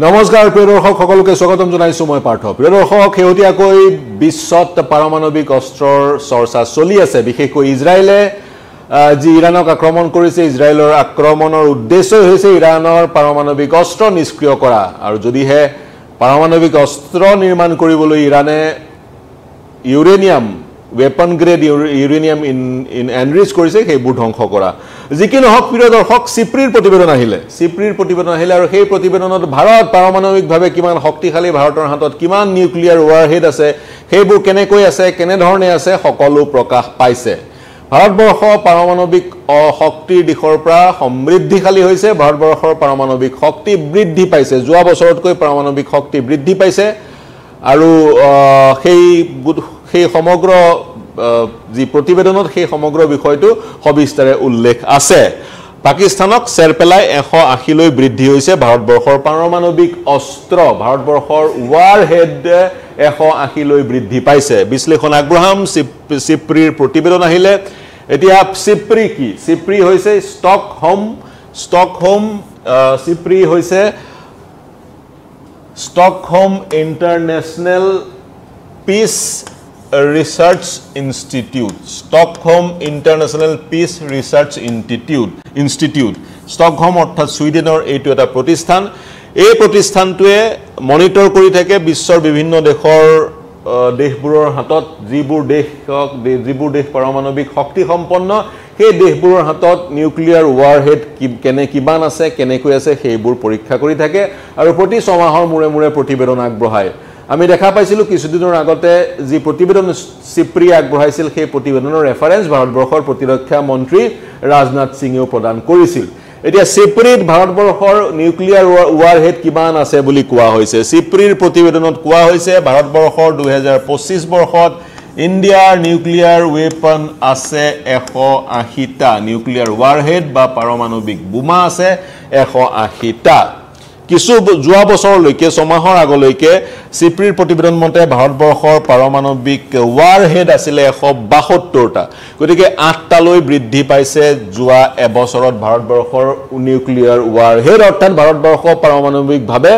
নমস্কাৰ প্ৰিয় দৰ্শক সকলোকে স্বাগতম জনাইছো মই পাৰ্থ প্ৰিয় দৰ্শক হেউটিয়াকৈ বিশ্বত পাৰমাণৱিক অস্ত্ৰৰ চৰ্চা চলি আছে বিশেষকৈ ইজৰাইলে যি ইৰাণক আক্ৰমণ কৰিছে ইজৰাইলৰ আক্ৰমণৰ উদ্দেশ্য হৈছে ইৰাণৰ পাৰমাণৱিক অস্ত্ৰ নিষ্ক্ৰিয় কৰা আৰু যদিহে পাৰমাণৱিক অস্ত্ৰ নিৰ্মাণ কৰিবলৈ ইৰাণে uranium weapon grade uranium in enrich কৰিছে সেইবোৰ ধ্বংস কৰা যিকি নহক প্ৰিয় দৰ্শক সিপ্ৰিৰ প্ৰতিবেদন আহিলে আৰু সেই প্ৰতিবেদনত ভাৰত পাৰমাণৱিকভাৱে কিমান শক্তিশালী ভাৰতৰ হাতত কিমান নিউক্লিয়াৰ ওয়াৰহেড আছে সেইবোৰ কেনেকৈ আছে কেনে ধৰণে আছে সকলো প্ৰকাশ পাইছে ভাৰতবৰ্ষ পাৰমাণৱিক শক্তিৰ দিশৰ পৰা সমৃদ্ধিশালী হৈছে ভাৰতবৰ্ষৰ পাৰমাণৱিক শক্তি বৃদ্ধি পাইছে যোৱা বছৰতকৈ পাৰমাণৱিক শক্তি বৃদ্ধি পাইছে আৰু সেই সমগ্ৰ যি প্ৰতিবেদনত সেই সমগ্ৰ বিষয়টো সবিস্তাৰে উল্লেখ আছে পাকিস্তানক চেৰপেলাই 180 লৈ বৃদ্ধি হৈছে ভাৰতবৰ্ষৰ পাৰমাণৱিক অস্ত্ৰ ভাৰতবৰ্ষৰ ওয়াৰহেড 180 লৈ বৃদ্ধি পাইছে বিশ্লেষণ আগ্ৰহাম সিপ্ৰিৰ প্ৰতিবেদন আহিলে এতিয়া সিপ্ৰি কি সিপ্ৰি হৈছে ষ্টকহোম সিপ্ৰি হৈছে Stockholm International Peace Research Institute Stockholm অৰ্থাৎ সুইডেনৰ এইটো এটা প্ৰতিষ্ঠান এই প্ৰতিষ্ঠানটোৱে মনিটৰ কৰি থাকে বিশ্বৰ বিভিন্ন দেশবোৰৰ হাতত যিবোৰ দেশ পাৰমাণৱিক শক্তি সম্পন্ন সেই দেশবোৰৰ হাতত নিউক্লিয়াৰ ওয়াৰহেড কিমান আছে কেনেকৈ আছে সেইবোৰ পৰীক্ষা কৰি থাকে আৰু প্ৰতি ছমাহৰ মূৰে প্ৰতিবেদন আগবঢ়ায় আমি দেখা পাইছিলো কিছুদিনৰ আগতে যি প্ৰতিবেদন সিপ্ৰি আগবঢ়াইছিল সেই প্ৰতিবেদনৰ ৰেফাৰেন্স ভাৰতবৰ্ষৰ প্ৰতিৰক্ষা মন্ত্ৰী ৰাজনাথ সিঙেও প্ৰদান কৰিছিল এতিয়া সিপ্ৰিত ভাৰতবৰ্ষৰ নিউক্লিয়াৰ ওয়াৰহেড কিমান আছে বুলি কোৱা হৈছে সিপ্ৰিৰ প্ৰতিবেদনত কোৱা হৈছে ভাৰতবৰ্ষৰ 2025 বৰ্ষত ইণ্ডিয়াৰ নিউক্লিয়াৰ ওয়েপন আছে 180টা নিউক্লিয়াৰ ওয়াৰহেড বা পাৰমাণৱিক বোমা আছে 180টা কিছু যোৱা বছৰলৈকে ছমাহৰ আগলৈকে সিপ্ৰিৰ প্ৰতিবেদন মতে ভাৰতবৰ্ষৰ পাৰমাণৱিক ওয়াৰহেড আছিল 172টা গতিকে 8টা লৈ বৃদ্ধি পাইছে যোৱা এবছৰত ভাৰতবৰ্ষৰ নিউক্লিয়াৰ ওয়াৰহেড অৰ্থাৎ ভাৰতবৰ্ষ পাৰমাণৱিকভাৱে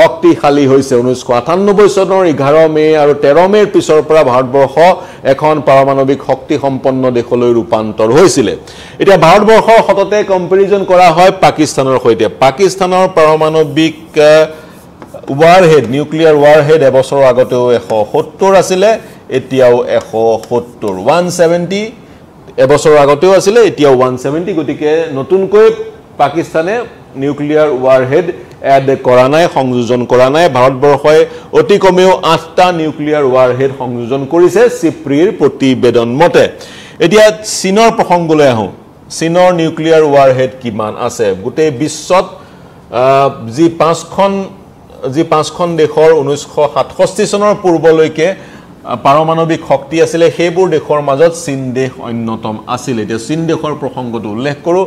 শক্তিশালী হৈছে 1998 চনৰ 11 মে আৰু 13 মেৰ পিছৰ পৰা ভাৰতবৰ্ষ এখন পাৰমাণৱিক শক্তি সম্পন্ন দেশলৈ ৰূপান্তৰ হৈছিল এতিয়া ভাৰতবৰ্ষৰ হততে কম্পেৰিজন কৰা হয় পাকিস্তানৰ সৈতে পাকিস্তানৰ পাৰমাণৱিক ওয়াৰহেড নিউক্লিয়াৰ ওয়াৰহেড এবছৰ আগতেও 170 আছিল এতিয়াও 170 এবছৰ আগতেও আছিল এতিয়াও 170 গতিকে নতুনকৈ পাকিস্তানে নিউক্লিয়াৰ ওয়াৰহেড এড কৰা নাই সংযোজন কৰা নাই ভাৰতবৰ্ষই অতি কমেও 8টা নিউক্লিয়াৰ ওয়াৰহেড সংযোজন কৰিছে সিপ্ৰিৰ প্ৰতিবেদন মতে এতিয়া চীনৰ প্ৰসংগলৈ আহো চীনৰ নিউক্লিয়াৰ ওয়াৰহেড কিমান আছে গোটেই বিশ্বত যি পাঁচখন দেশৰ 1967 চনৰ পূৰ্বলৈকে পাৰমাণৱিক শক্তি আছিল সেইবোৰ দেশৰ মাজত চীন দেশ অন্যতম আছিল এতিয়া চীন দেশৰ প্ৰসংগটো উল্লেখ কৰো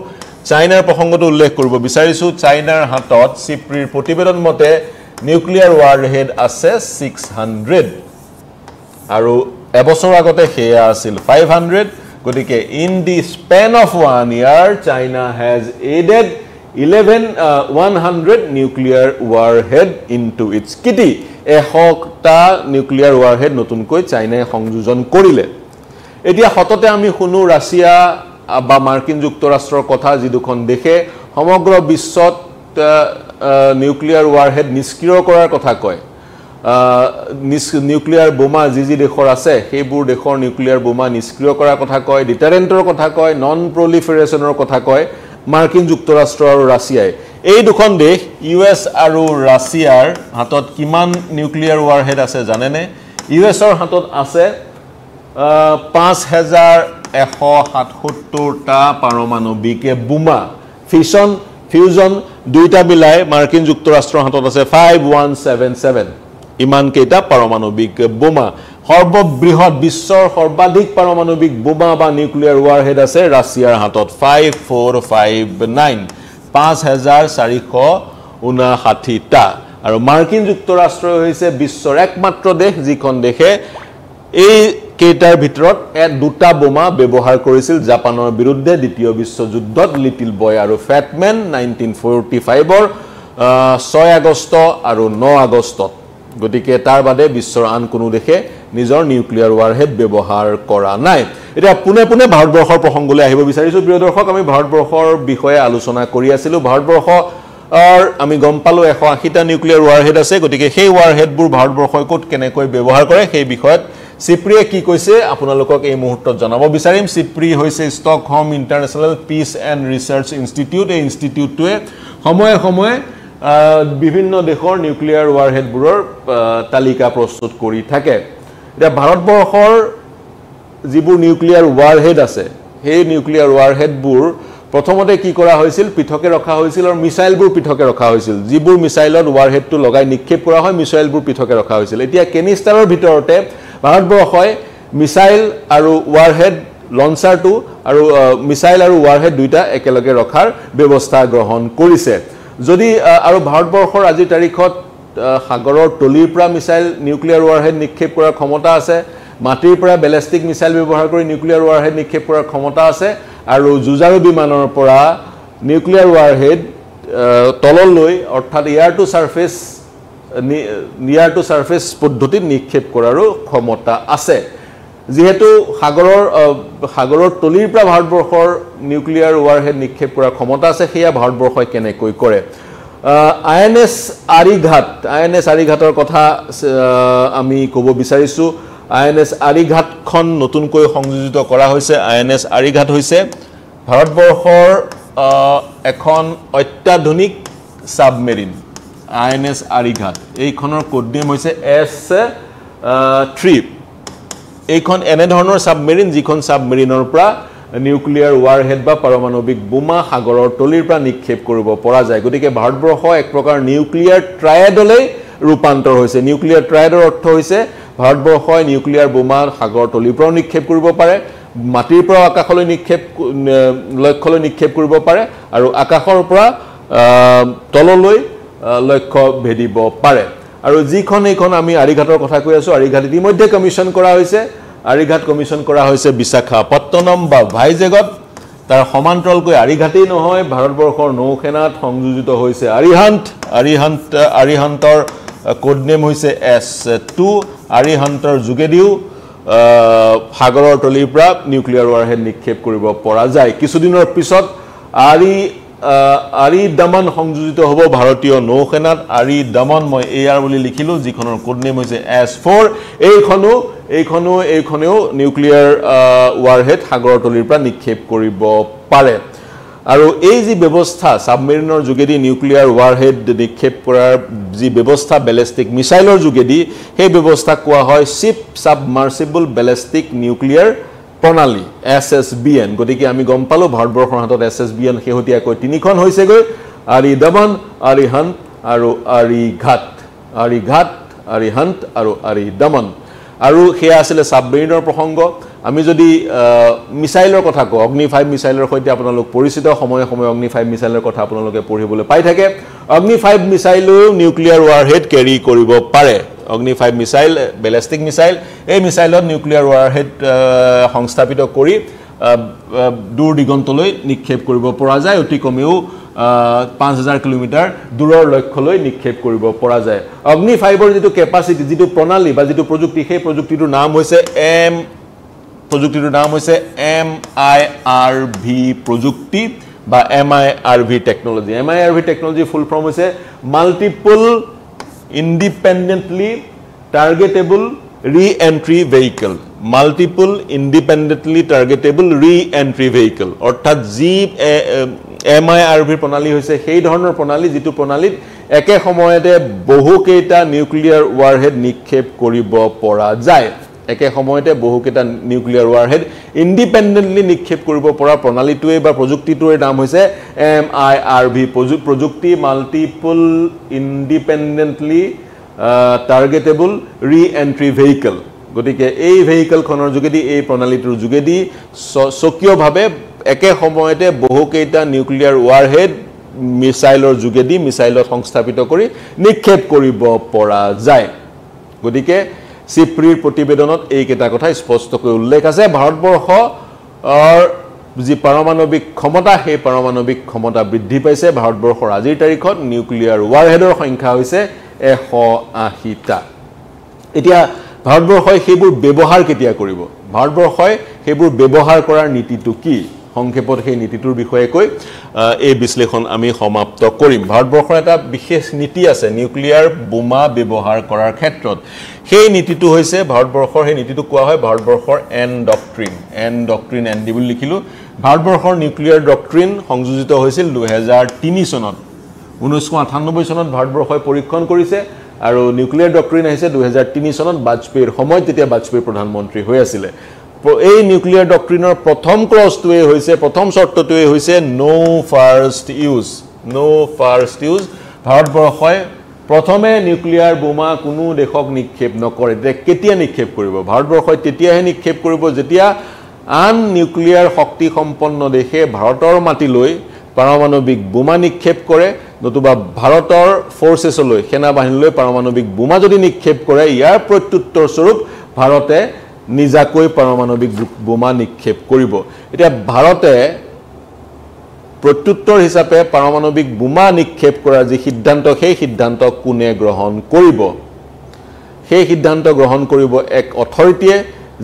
চাইনাৰ প্ৰসংগটো উল্লেখ কৰিব বিচাৰিছো চাইনাৰ হাতত সিপ্ৰিৰ প্ৰতিবেদন মতে নিউক্লিয়াৰ ওয়াৰহেড আছে 600 আৰু এবছৰ আগতে হেয়া আছিল 500 গতিকে in the span of 1 year China has added 100 nuclear warhead into its kitty 100টা নিউক্লিয়াৰ ওয়াৰহেড নতুনকৈ চাইনাই সংযোজন কৰিলে এতিয়া হততে আমি শুনো ৰাছিয়া বা মাৰ্কিন যুক্তৰাষ্ট্ৰৰ কথা যি দুখন দেশে সমগ্ৰ বিশ্বত নিউক্লিয়াৰ ওয়াৰহেড নিষ্ক্ৰিয় কৰাৰ কথা কয় নিউক্লিয়াৰ বোমা যি দেশৰ আছে সেইবোৰ দেশৰ নিউক্লিয়াৰ বোমা নিষ্ক্ৰিয় কৰাৰ কথা কয় ডিটাৰেন্টৰ কথা কয় নন প্ৰলিফাৰেচনৰ কথা কয় মাৰ্কিন যুক্তৰাষ্ট্ৰ আৰু ৰাছিয়াই এই দুখন দেশ ইউএছ আৰু ৰাছিয়াৰ হাতত কিমান নিউক্লিয়াৰ ওয়াৰহেড আছে জানেনে ইউএছৰ হাতত আছে 5177টা পাৰমাণৱিক বোমা ফিউজন দুইটা মিলাই মাৰ্কিন যুক্তৰাষ্ট্ৰৰ হাতত আছে 5177 ইমান কেইটা পাৰমাণৱিক বোমা সৰ্ববৃহৎ বিশ্বৰ সৰ্বাধিক পাৰমাণৱিক বোমা বা নিউক্লিয়াৰ ওয়াৰহেড আছে ৰাছিয়াৰ হাতত 5459টা আৰু মাৰ্কিন যুক্তৰাষ্ট্ৰ হৈছে বিশ্বৰ একমাত্ৰ দেশ যিখন দেশে এই কেইটাৰ ভিতৰত দুটা বোমা ব্যৱহাৰ কৰিছিল জাপানৰ বিৰুদ্ধে দ্বিতীয় বিশ্বযুদ্ধত লিটল বয় আৰু ফেটমেন 1945 ৰ 6 আগষ্ট আৰু 9 আগষ্টত গতিকে তাৰ বাদে বিশ্বৰ আন কোনো দেশে নিজৰ নিউক্লিয়াৰ ওয়াৰহেড ব্যৱহাৰ কৰা নাই এটা পুনে পুনে ভাৰতবৰ্ষৰ প্ৰসংগলৈ আহিব বিচাৰিছো প্ৰিয় দৰ্শক আমি ভাৰতবৰ্ষৰ বিষয়ে আলোচনা কৰি আছিলো ভাৰতবৰ্ষ আমি গম পালো 180টা নিউক্লিয়াৰ ওয়াৰহেড আছে গতিকে সেই ওয়াৰহেডবোৰ ভাৰতবৰ্ষই ক'ত কেনেকৈ ব্যৱহাৰ কৰে সেই বিষয়ত সিপ্ৰিয়ে কি কৈছে আপোনালোকক এই মুহূৰ্তত জনাব বিচাৰিম সিপ্ৰি হৈছে Stockholm international piece and research institute এই ইনষ্টিটিউটটোৱে সময়ে সময়ে বিভিন্ন দেশৰ নিউক্লিয়াৰ ওয়াৰহেডবোৰৰ তালিকা প্ৰস্তুত কৰি থাকে এটা ভাৰতবৰ্ষৰ যিবোৰ নিউক্লিয়াৰ ওয়াৰহেড আছে সেই নিউক্লিয়াৰ ওয়াৰহেডবোৰ প্ৰথমতে কি কৰা হৈছিল পৃথকে ৰখা হৈছিল আৰু মিসাইলবোৰ পৃথকে ৰখা হৈছিল যিবোৰ মিসাইলত ওয়াৰহেডটো লগাই নিক্ষেপ কৰা হয় মিসাইলবোৰ পৃথকে ৰখা হৈছিল এতিয়া কেনিষ্টাৰৰ ভিতৰতে ভাৰতবৰ্ষই মিসাইল আৰু ওয়াৰহেড লঞ্চাৰটো আৰু মিসাইল আৰু ওয়াৰহেড দুইটা একেলগে ৰখাৰ ব্যৱস্থা গ্ৰহণ কৰিছে যদি আৰু ভাৰতবৰ্ষৰ আজি তাৰিখত সাগৰৰ তলিৰ পৰা মিসাইল নিউক্লিয়াৰ ওয়াৰহেড নিক্ষেপ কৰাৰ ক্ষমতা আছে মাটিৰ পৰা ব্যালিষ্টিক মিসাইল ব্যৱহাৰ কৰি নিউক্লিয়াৰ ওয়াৰহেড নিক্ষেপ কৰাৰ ক্ষমতা আছে আৰু যুঁজাৰু বিমানৰ পৰা নিউক্লিয়াৰ ওয়াৰহেড তললৈ অৰ্থাৎ নিয়াৰ টু সাৰফেস পদ্ধতিত নিক্ষেপ কৰাৰো ক্ষমতা আছে যেহেতু সাগৰৰ তলিৰ পৰা ভাৰতবৰ্ষৰ নিউক্লিয়াৰ ওয়াৰহেড নিক্ষেপ কৰাৰ ক্ষমতা আছে হেয়া ভাৰতবৰ্ষই কেনেকৈ কৰে আইএনএছ আৰিঘাটৰ কথা আমি ক'ব বিচাৰিছো আইএনএছ আৰিঘাটখন নতুনকৈ সংযোজিত কৰা হৈছে আইএনএছ আৰিঘাট হৈছে ভাৰতবৰ্ষৰ এখন অত্যাধুনিক সাবমেৰিন আইএনএছ আৰিঘাট এইখনৰ কোড নেম হৈছে S3 এইখন এনে ধৰণৰ সাবমেৰিন যিখন সাবমেৰিনৰ পৰা নিউক্লিয়াৰ ওয়াৰহেড বা পাৰমাণৱিক বোমা সাগৰৰ তলিৰ পৰা নিক্ষেপ কৰিব পৰা যায় গতিকে ভাৰতবৰ্ষ এক প্ৰকাৰ নিউক্লিয়াৰ ট্ৰায়েডলৈ ৰূপান্তৰ হৈছে নিউক্লিয়াৰ ট্ৰায়েডৰ অৰ্থ হৈছে ভাৰতবৰ্ষই নিউক্লিয়াৰ বোমা সাগৰৰ তলিৰ পৰা নিক্ষেপ কৰিব পাৰে মাটিৰ পৰা আকাশলৈ লক্ষ্যলৈ নিক্ষেপ কৰিব পাৰে আৰু আকাশৰ পৰা তললৈ লক্ষ্য ভেদিব পাৰে আৰু যিখন এইখন আমি আৰিঘাটৰ কথা কৈ আছো আৰিঘাট ইতিমধ্যে কমিশন কৰা হৈছে আৰিঘাট কমিশন কৰা হৈছে বিশাখাপত্তনম বা ভাইজেগত তাৰ সমান্তৰালকৈ আৰিঘাটেই নহয় ভাৰতবৰ্ষৰ নৌসেনাত সংযোজিত হৈছে আৰিহান্তৰ কোড নেম হৈছে S2 আৰিহান্তৰ যোগেদিও সাগৰৰ তলিৰ পৰা নিউক্লিয়াৰ ওয়াৰহেড নিক্ষেপ কৰিব পৰা যায় কিছুদিনৰ পিছত আৰি দমন সংযোজিত হ'ব ভাৰতীয় নৌসেনাত আৰি দমন মই এআৰ বুলি লিখিলো যিখনৰ কোড নেম হৈছে S4 এইখনেও নিউক্লিয়াৰ ওয়াৰহেড সাগৰৰ তলিৰ পৰা নিক্ষেপ কৰিব পাৰে আৰু এই যি ব্যৱস্থা সাবমেৰিনৰ যোগেদি নিউক্লিয়াৰ ওয়াৰহেড নিক্ষেপ কৰাৰ যি ব্যৱস্থা ব্যালিষ্টিক মিসাইলৰ যোগেদি সেই ব্যৱস্থা কোৱা হয় শিপ সাবমাৰ্সিবল ব্যালিষ্টিক নিউক্লিয়াৰ প্ৰণালী SSBN গতিকে আমি গম পালো ভাৰতবৰ্ষৰ হাতত SSBN হেহতিয়াকৈ তিনিখন হৈছেগৈ আৰি দমন আৰিহান্ট আৰু আৰিহান্ট আৰু আৰি দমন আৰু হেয়া আছিল সাবমেৰিনৰ প্ৰসংগ আমি যদি মিসাইলৰ কথা কওঁ অগ্নি 5 মিসাইলৰ সৈতে আপোনালোক পৰিচিত সময়ে সময়ে অগ্নি 5 মিসাইলৰ কথা আপোনালোকে পঢ়িবলৈ পাই থাকে অগ্নি 5 মিসাইলও নিউক্লিয়াৰ ওয়াৰহেড কেৰি কৰিব পাৰে অগ্নি 5 মিসাইল ব্যালিষ্টিক মিসাইল এই মিসাইলত নিউক্লিয়াৰ ওয়াৰহেড সংস্থাপিত কৰি দূৰ দিগন্তলৈ নিক্ষেপ কৰিব পৰা যায় অতি কমেও 5000 কিলোমিটাৰ দূৰৰ লক্ষ্যলৈ নিক্ষেপ কৰিব পৰা যায় অগ্নি 5ৰ যেটো কেপাসিটি যেটো প্ৰণালী বা যেটো প্ৰযুক্তি সেই প্ৰযুক্তিটোৰ নাম হৈছে MIRV প্ৰযুক্তি বা MIRV টেকনলজি MIRV টেকনলজি ফুল ফৰ্ম হৈছে মাল্টিপল ইন্ডিপেন্ডেন্টলি টাৰ্গেটেবল ৰি-এন্ট্ৰি ভেহিকল অৰ্থাৎ জি MIRV প্ৰণালী হৈছে সেই ধৰণৰ প্ৰণালী যেটো প্ৰণালীত একে সময়তে বহুকেইটা নিউক্লিয়াৰ ওয়াৰহেড নিক্ষেপ কৰিব পৰা যায় একে সময়তে বহুকেইটা নিউক্লিয়াৰ ওয়াৰহেড ইন্ডিপেন্ডেন্টলি নিক্ষেপ কৰিব পৰা প্ৰণালীটোৱে বা প্ৰযুক্তিটোৰ নাম হৈছে MIRV প্ৰযুক্তি মাল্টিপল ইন্ডিপেন্ডেন্টলি টাৰ্গেটেবল ৰি-এন্ট্ৰি ভেহিকল গতিকে এই ভেহিকলখনৰ যোগেদি এই প্ৰণালীটোৰ যোগেদি সক্ৰিয়ভাৱে একে সময়তে বহুকেইটা নিউক্লিয়াৰ ওয়াৰহেড মিসাইলৰ যোগেদি মিসাইলত সংস্থাপিত কৰি নিক্ষেপ কৰিব পৰা যায় গতিকে সিপ্ৰিৰ প্ৰতিবেদনত এই কেটা কথা স্পষ্টকৈ উল্লেখ আছে ভাৰতবৰ্ষৰ যি পাৰমাণৱিক ক্ষমতা সেই পাৰমাণৱিক ক্ষমতা বৃদ্ধি পাইছে ভাৰতবৰ্ষৰ আজিৰ তাৰিখত নিউক্লিয়াৰ ৱাৰহেডৰ সংখ্যা হৈছে 180টা এতিয়া ভাৰতবৰ্ষই সেইবোৰ ব্যৱহাৰ কেতিয়া কৰিব ভাৰতবৰ্ষই সেইবোৰ ব্যৱহাৰ কৰাৰ নীতিটো কি সংক্ষেপত সেই নীতিটোৰ বিষয়ে কৈ এই বিশ্লেষণ আমি সমাপ্ত কৰিম ভাৰতবৰ্ষৰ এটা বিশেষ নীতি আছে নিউক্লিয়াৰ বোমা ব্যৱহাৰ কৰাৰ ক্ষেত্ৰত সেই নীতিটো হৈছে ভাৰতবৰ্ষৰ সেই নীতিটো কোৱা হয় ভাৰতবৰ্ষৰ এন ডক্ট্ৰিন এন ডি বুলি লিখিলো ভাৰতবৰ্ষৰ নিউক্লিয়াৰ ডক্ট্ৰিন সংযোজিত হৈছিল 2003 চনত 1998 চনত ভাৰতবৰ্ষই পৰীক্ষণ কৰিছে আৰু নিউক্লিয়াৰ ডক্ট্ৰিন আহিছে 2003 চনত বাজপেয়ীৰ সময়ত তেতিয়া বাজপেয়ী প্ৰধানমন্ত্ৰী হৈ আছিল এই নিউক্লিয়াৰ ডক্ট্ৰিনৰ প্ৰথম ক্লজটোৱে হৈছে প্ৰথম শৰ্তটোৱে হৈছে নো ফাৰ্ষ্ট ইউজ ভাৰতবৰ্ষই প্ৰথমে নিউক্লিয়াৰ বোমা কোনো দেশক নিক্ষেপ নকৰে কেতিয়া নিক্ষেপ কৰিব ভাৰতবৰ্ষই তেতিয়াহে নিক্ষেপ কৰিব যেতিয়া আন নিউক্লিয়াৰ শক্তি সম্পন্ন দেশে ভাৰতৰ মাটিলৈ পাৰমাণৱিক বোমা নিক্ষেপ কৰে নতুবা ভাৰতৰ ফোৰ্সেছলৈ সেনা বাহিনীলৈ পাৰমাণৱিক বোমা যদি নিক্ষেপ কৰে ইয়াৰ প্ৰত্যুত্তৰ স্বৰূপ ভাৰতে নিজাকৈ পাৰমাণৱিক বোমা নিক্ষেপ কৰিব এতিয়া ভাৰতে প্ৰত্যুত্তৰ হিচাপে পাৰমাণৱিক বোমা নিক্ষেপ কৰাৰ যি সিদ্ধান্ত সেই সিদ্ধান্ত কোনে গ্ৰহণ কৰিব সেই সিদ্ধান্ত গ্ৰহণ কৰিব এক অথৰিটিয়ে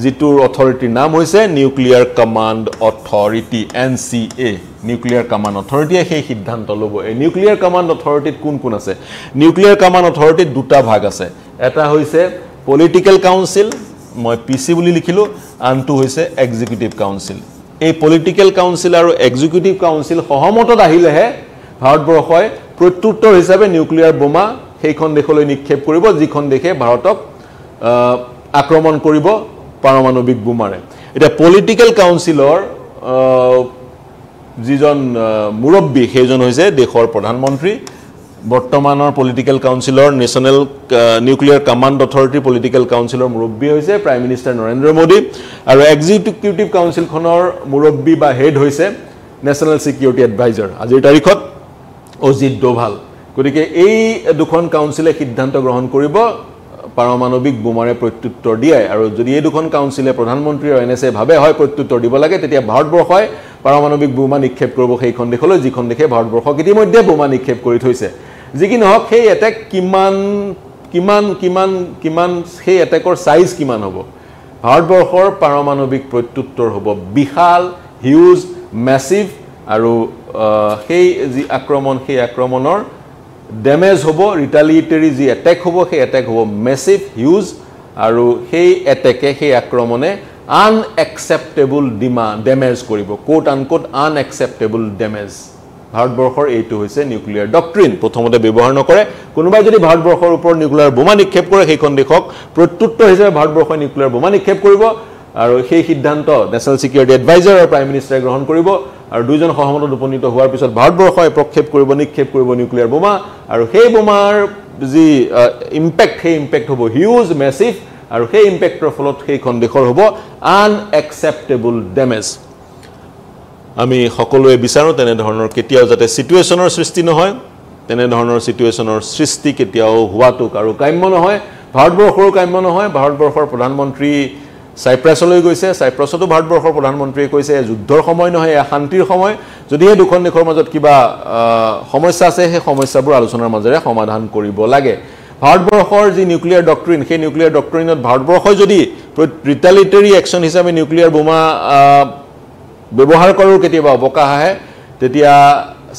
যিটোৰ অথৰিটিৰ নাম হৈছে nuclear command authority NCA nuclear command অথৰিটিয়ে সেই সিদ্ধান্ত ল'ব এই নিউক্লিয়াৰ কমাণ্ড অথৰিটিত কোন আছে নিউক্লিয়াৰ কমাণ্ড অথৰিটিত দুটা ভাগ আছে এটা হৈছে পলিটিক্যাল কাউন্সিল মই পিসি বুলি লিখিলো আনটো হৈছে এক্সিকিউটিভ কাউন্সিল এই পলিটিক্যাল কাউন্সিল আৰু এক্সিকিউটিভ কাউন্সিল সহমতত আহিলেহে ভাৰতবৰ্ষই প্ৰত্যুত্তৰ হিচাপে নিউক্লিয়াৰ বোমা সেইখন দেশলৈ নিক্ষেপ কৰিব যিখন দেশে ভাৰতক আক্ৰমণ কৰিব পাৰমাণৱিক বোমাৰে এটা পলিটিক্যাল কাউন্সিলৰ যিজন মুৰব্বী সেইজন হৈছে দেশৰ প্ৰধানমন্ত্ৰী বৰ্তমানৰ পলিটিক্যাল কাউন্সিলৰ national nuclear command authority political কাউন্সিলৰ মুৰব্বী হৈছে প্ৰাইম মিনিষ্টাৰ নৰেন্দ্ৰ মোদী আৰু এক্সিকিউটিভ কাউন্সিলখনৰ মুৰব্বী বা হেড হৈছে নেশনাল সিকিউৰিটি এডভাইজাৰ আজিৰ তাৰিখত অজিত ডোভাল গতিকে এই দুখন কাউন্সিলে সিদ্ধান্ত গ্ৰহণ কৰিব পাৰমাণৱিক বোমাৰে প্ৰত্যুত্তৰ দিয়ে আৰু যদি এই দুখন কাউন্সিলে প্ৰধানমন্ত্ৰী আৰু NSA ভাবে হয় প্ৰত্যুত্তৰ দিব লাগে তেতিয়া ভাৰতবৰ্ষই পাৰমাণৱিক বোমা নিক্ষেপ কৰিব সেইখন দেশলৈ যিখন দেশে ভাৰতবৰ্ষক ইতিমধ্যে বোমা নিক্ষেপ কৰি থৈছে যি কি নহওক সেই এটেক কিমান সেই এটেকৰ সাইজ কিমান হ'ব ভাৰতবৰ্ষৰ পাৰমাণৱিক প্ৰত্যুত্তৰ হ'ব বিশাল হিউজ ম্যাসিভ আৰু সেই যি আক্ৰমণ সেই আক্ৰমণৰ ড্যামেজ হ'ব ৰিটালিয়েটৰি যি এটেক হ'ব সেই এটেক হ'ব ম্যাসিভ হিউজ আৰু সেই এটেকে সেই আক্ৰমণে আনএক্সেপ্টেবল ড্যামেজ কৰিব কোট আনকোট আনএক্সেপ্টেবল ড্যামেজ ভাৰতবৰ্ষৰ এইটো হৈছে নিউক্লিয়াৰ ডক্ট্ৰিন প্ৰথমতে ব্যৱহাৰ নকৰে কোনোবাই যদি ভাৰতবৰ্ষৰ ওপৰত নিউক্লিয়াৰ বোমা নিক্ষেপ কৰে সেইখন দেশক প্ৰত্যুত্তৰ হিচাপে ভাৰতবৰ্ষই নিউক্লিয়াৰ বোমা নিক্ষেপ কৰিব আৰু সেই সিদ্ধান্ত নেশনাল সিকিউৰিটি এডভাইজাৰ আৰু প্ৰাইম মিনিষ্টাৰে গ্ৰহণ কৰিব আৰু দুইজন সহমতত উপনীত হোৱাৰ পিছত ভাৰতবৰ্ষই নিক্ষেপ কৰিব নিউক্লিয়াৰ বোমা আৰু সেই বোমাৰ যি ইম্পেক্ট সেই ইম্পেক্ট হ'ব হিউজ ম্যাসিভ আৰু সেই ইম্পেক্টৰ ফলত সেইখন দেশৰ হ'ব আনএক্সেপ্টেবল ড্যামেজ আমি সকলোৱে বিচাৰো তেনে ধৰণৰ কেতিয়াও যাতে সিচুৱেচনৰ সৃষ্টি নহয় তেনে ধৰণৰ সিচুৱেচনৰ সৃষ্টি কেতিয়াও হোৱাটো আৰু কাম্য নহয় ভাৰতবৰ্ষৰ কাম্য নহয় ভাৰতবৰ্ষৰ প্ৰধানমন্ত্ৰী সাইপ্ৰাছলৈ গৈছে সাইপ্ৰাছতো ভাৰতবৰ্ষৰ প্ৰধানমন্ত্ৰীয়ে কৈছে যুদ্ধৰ সময় নহয় এয়া শান্তিৰ সময় যদিহে দুখন দেশৰ মাজত কিবা সমস্যা আছে সেই সমস্যাবোৰ আলোচনাৰ মাজেৰে সমাধান কৰিব লাগে ভাৰতবৰ্ষৰ যি নিউক্লিয়াৰ ডক্ট্ৰিন সেই নিউক্লিয়াৰ ডক্ট্ৰিনত ভাৰতবৰ্ষই যদি ৰিটালিয়েটৰি একশন হিচাপে নিউক্লিয়াৰ বোমা ব্যৱহাৰ কৰাৰ কেতিয়াবা অৱকাশ আহে তেতিয়া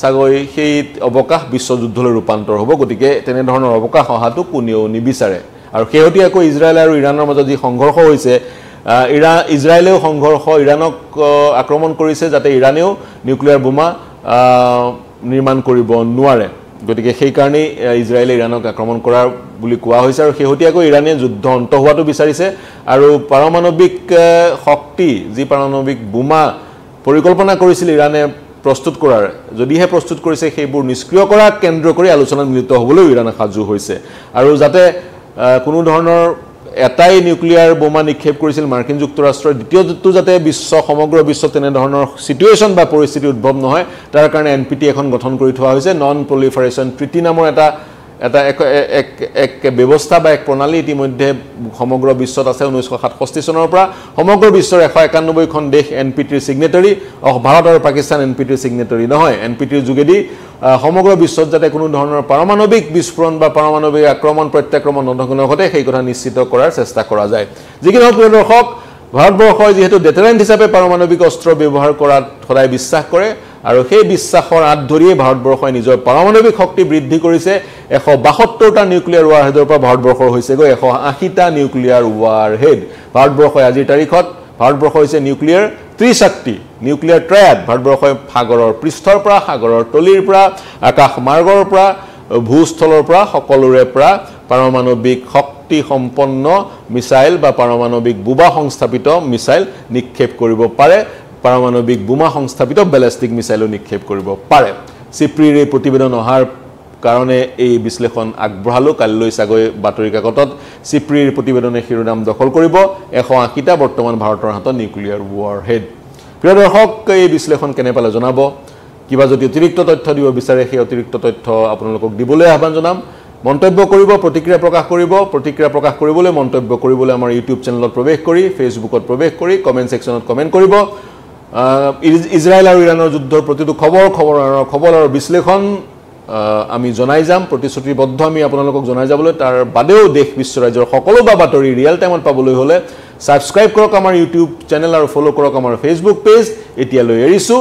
সাগৈ সেই অৱকাশ বিশ্বযুদ্ধলৈ ৰূপান্তৰ হ'ব গতিকে তেনে ধৰণৰ অৱকাশ অহাটো কোনেও নিবিচাৰে আৰু শেহতীয়াকৈ ইজৰাইল আৰু ইৰাণৰ মাজত যি সংঘৰ্ষ হৈছে ইজৰাইলেও সংঘৰ্ষ ইৰাণক আক্ৰমণ কৰিছে যাতে ইৰাণেও নিউক্লিয়াৰ বোমা নিৰ্মাণ কৰিব নোৱাৰে গতিকে সেই কাৰণে ইজৰাইলে ইৰাণক আক্ৰমণ কৰাৰ বুলি কোৱা হৈছে আৰু শেহতীয়াকৈ ইৰাণে যুদ্ধ অন্ত হোৱাটো বিচাৰিছে আৰু পাৰমাণৱিক শক্তি যি পাৰমাণৱিক বোমা পৰিকল্পনা কৰিছিল ইৰাণে প্ৰস্তুত কৰাৰ যদিহে প্ৰস্তুত কৰিছে সেইবোৰ নিষ্ক্ৰিয় কৰা কেন্দ্ৰ কৰি আলোচনাত মিলিত হ'বলৈ ইৰাণ সাজু হৈছে আৰু যাতে কোনো ধৰণৰ এটাই নিউক্লিয়াৰ বোমা নিক্ষেপ কৰিছিল মাৰ্কিন যুক্তৰাষ্ট্ৰৰ দ্বিতীয়টো যাতে সমগ্ৰ বিশ্ব তেনে ধৰণৰ সিচুৱেচন বা পৰিস্থিতি উদ্ভৱ নহয় তাৰ কাৰণে NPT এখন গঠন কৰি থোৱা হৈছে নন প্ৰলিফাৰেশ্যন ট্ৰিটি নামৰ এটা এটা এক ব্যৱস্থা বা এক প্ৰণালী ইতিমধ্যে সমগ্ৰ বিশ্বত আছে 1967 চনৰ পৰা সমগ্ৰ বিশ্বৰ 191খন দেশ এনপিটিৰ সিগনেটাৰী ভাৰত আৰু পাকিস্তান এনপিটিৰ সিগনেটাৰী নহয় এনপিটিৰ যোগেদি সমগ্ৰ বিশ্বত যাতে কোনো ধৰণৰ পাৰমাণৱিক বিস্ফোৰণ বা পাৰমাণৱিক আক্ৰমণ প্ৰত্যাক্ৰমণ নঘটে সেই কথা নিশ্চিত কৰাৰ চেষ্টা কৰা যায় যিকি নহওক প্ৰিয় দৰ্শক ভাৰতবৰ্ষই যেহেতু ডেটাৰেন্ট হিচাপে পাৰমাণৱিক অস্ত্ৰ ব্যৱহাৰ কৰাত সদায় বিশ্বাস কৰে আৰু সেই বিশ্বাসৰ আঁত ধৰিয়ে ভাৰতবৰ্ষই নিজৰ পাৰমাণৱিক শক্তি বৃদ্ধি কৰিছে 172টা নিউক্লিয়াৰ ৱাৰহেডৰ পৰা ভাৰতবৰ্ষৰ হৈছে গৈ 180টা নিউক্লিয়াৰ ৱাৰহেড ভাৰতবৰ্ষই আজিৰ তাৰিখত ভাৰতবৰ্ষ হৈছে নিউক্লিয়াৰ ত্ৰিশক্তি নিউক্লিয়াৰ ট্ৰায়াড ভাৰতবৰ্ষই সাগৰৰ পৃষ্ঠৰ পৰা সাগৰৰ তলিৰ পৰা আকাশ মাৰ্গৰ পৰা ভূস্থলৰ পৰা সকলোৰে পৰা পাৰমাণৱিক শক্তি সম্পন্ন মিসাইল বা পাৰমাণৱিক বোমা সংস্থাপিত মিসাইল নিক্ষেপ কৰিব পাৰে পাৰমাণৱিক বোমা সংস্থাপিত ব্যালিষ্টিক মিসাইলো নিক্ষেপ কৰিব পাৰে চিপ্ৰিৰ এই প্ৰতিবেদন অহাৰ কাৰণে এই বিশ্লেষণ আগবঢ়ালো কালিলৈ সাগৈ বাতৰি কাকতত চিপ্ৰিৰ প্ৰতিবেদনে শিৰোনাম দখল কৰিব 180টা বৰ্তমান ভাৰতৰ হাতত নিউক্লিয়াৰ ৱাৰহেড প্ৰিয় দৰ্শক এই বিশ্লেষণ কেনে পালে জনাব কিবা যদি অতিৰিক্ত তথ্য দিব বিচাৰে সেই অতিৰিক্ত তথ্য আপোনালোকক দিবলৈ আহ্বান জনাম মন্তব্য কৰিব প্ৰতিক্ৰিয়া প্ৰকাশ কৰিবলৈ মন্তব্য কৰিবলৈ আমাৰ ইউটিউব চেনেলত প্ৰৱেশ কৰি ফেচবুকত প্ৰৱেশ কৰি কমেন্ট সেকশনত কমেন্ট কৰিব ইজৰাইল আৰু ইৰানৰ যুদ্ধৰ প্ৰতিটো খবৰ আৰু বিশ্লেষণ আমি জনাই যাম প্ৰতিশ্ৰুতিবদ্ধ আমি আপোনালোকক জনাই যাবলৈ তাৰ বাদেও দেশ বিশ্ব ৰাজ্যৰ সকলো বাতৰি ৰিয়েল টাইমত পাবলৈ হলে সাবস্ক্ৰাইব কৰক আমাৰ ইউটিউব চেনেল আৰু ফলো কৰক আমাৰ ফেচবুক পেজ এতিয়ালৈ এৰিছো